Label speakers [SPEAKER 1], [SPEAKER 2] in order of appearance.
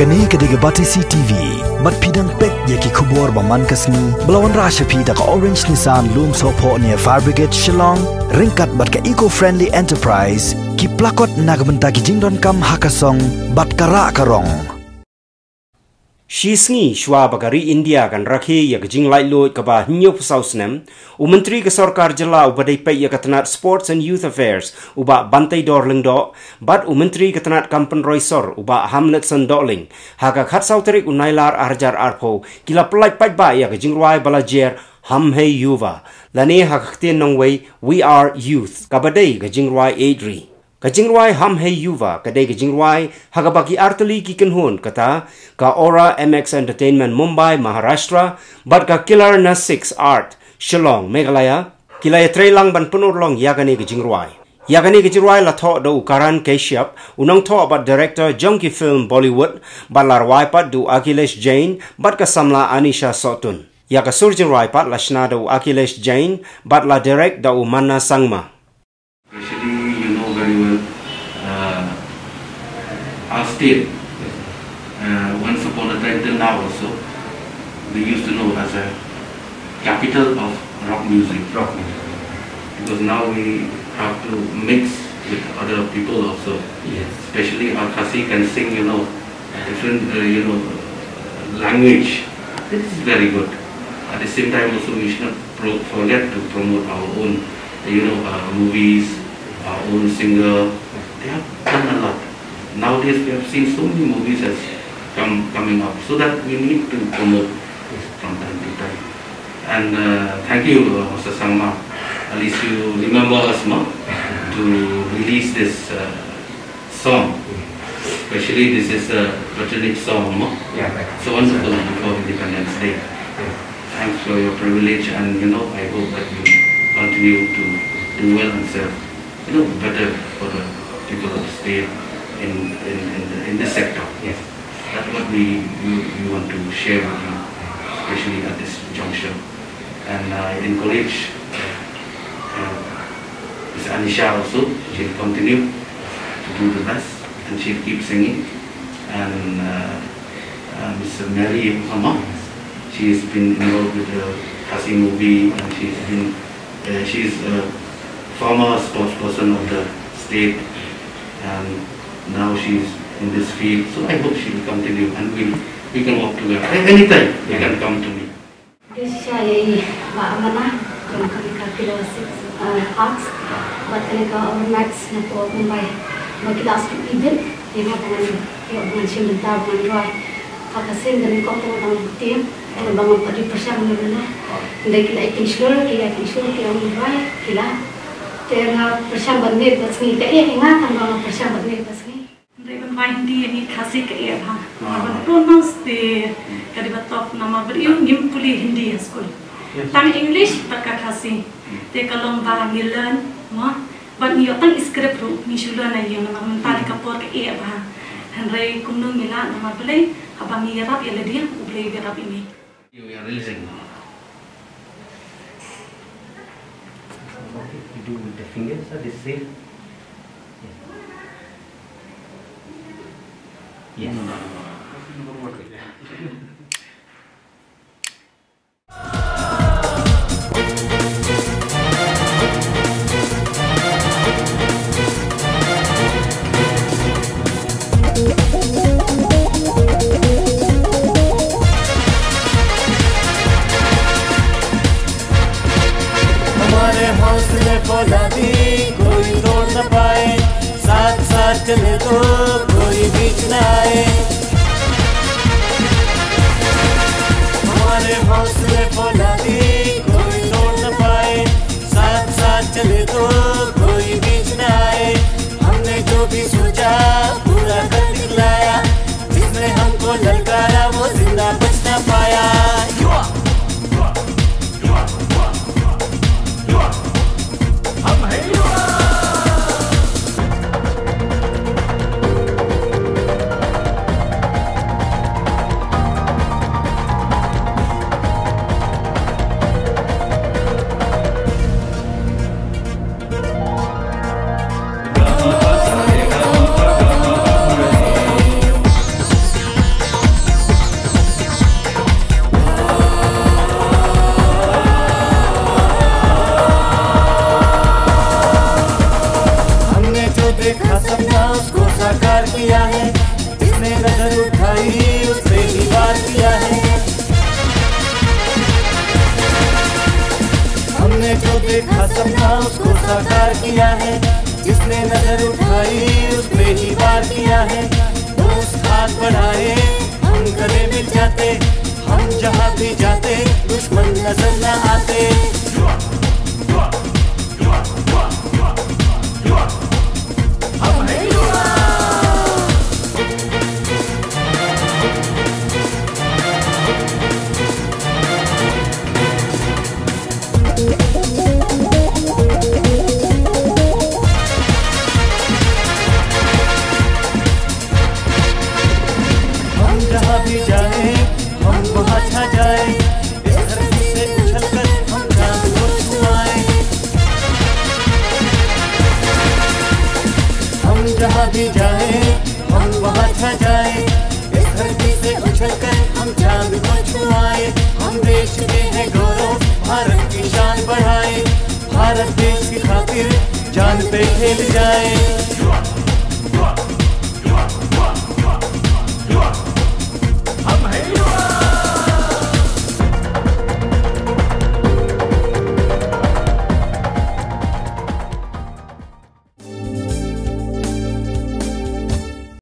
[SPEAKER 1] Kani kediga Batisi TV, mat pidang pek yaki kubor baman kasni, belawan rasha pida ka Orange Nissan Loom Sopo near Fire Brigade Shillong, ringkat bat ka eco-friendly enterprise, ki plakot nagbenta ki jingdon kam hakasong, bat kara karong.
[SPEAKER 2] Shisngi shwa bagari India kan rakhi ya gajing light load kaba hinyo pusausnem umentri ke sarkar jela ubadai pe ya katanat sports and youth affairs uba bantai dorling do bat umentri katanat kampen roisor uba hamletson doling haga khat sauterik unailar arjar arpo kila pelai pai ba ya gajing ruai balajer ham hey yuva lane hakhtien nongwei we are youth kabadai gajing ruai adri Kajingruai ham hey yuva kadai kajingruai hagabaki artali ki kenhun kata ka Aura MX Entertainment Mumbai Maharashtra bat ka Killer na 6 Art Shillong Meghalaya kilaya trailang ban penurlong yagani kajingruai la tho do Karan Kashyap unang tho bat director Junkie Film Bollywood bat larwai pat do Akhilesh Jain bat ka samla Anisha Sotun ya ka surjin rai pat lashna do Akhilesh Jain bat la direct do Manna Sangma.
[SPEAKER 3] Our state, once upon a time till now also, they used to know as a capital of rock music. Because now we have to mix with other people also. Yes. Especially our Khasi can sing, different, language. This is very good. At the same time also we should not forget to promote our own, movies, our own singer. They have done a lot. Nowadays we have seen so many movies as coming up, so that we need to promote from time to time. And thank you, Mr. Sangma. At least you remember us to release this song. Especially this is a patriotic song. It's so wonderful before Independence Day. Thanks for your privilege, and I hope that you continue to do well and serve better for the people of the state. In this sector, yes, that's what we want to share with you, especially at this juncture. And in college, Ms. Anisha also, she'll continue to do the best, and she'll keep singing. And Ms. Mary Mama, she's been involved with the Khasi movie, and she's a former spokesperson of the state, and now she's in this field, so I hope she will continue, and we can work together. Anytime you can come to me.
[SPEAKER 4] This is Amana from Killer 6 Arts, but our next Mumbai, Makilas to event, they have one children that one dry. Hakasin, then come to one team, and about 30% they can sure, dry, killer. Kaya persiang banit basni kaya ingat ang persiang banit basni.
[SPEAKER 5] They will find the Khasi kaya ha. Pronounce the kadibatop nama beriu gimpuli Hindi school. Tang English pakai Khasi. They kalong ba learn, but ni otang script ru ni shulan na yung nama mentali kapor kaya ha. Henry kumno mila nama boleh abang yarap ya dia boleh yarap ini.
[SPEAKER 3] You are releasing.
[SPEAKER 2] Do with the fingers or the same? Yes.
[SPEAKER 6] कोई तोड़ न पाए, साथ साथ चले तो कोई बीच न आए। जिसने नजर उठाई उस पे ही वार किया है। हमने जो देखा सपना उसको साकार किया है। जिसने नजर उठाई उस पे ही वार किया है। दोस्त हाथ बढ़ाए हम गले मिल जाते, हम जहाँ भी जाते दुश्मन नजर न आते। जहाँ भी जाए हम वहाँ छा जाए, इस धरती से उछलकर हम चांद को छुआए। हम जहाँ भी जाए हम वहाँ छा जाए, इस धरती से उछलकर हम चांद को छुआए। हम देश के हैं गौरव, भारत की शान बढ़ाए, भारत देश की खातिर जान पे खेल जाए।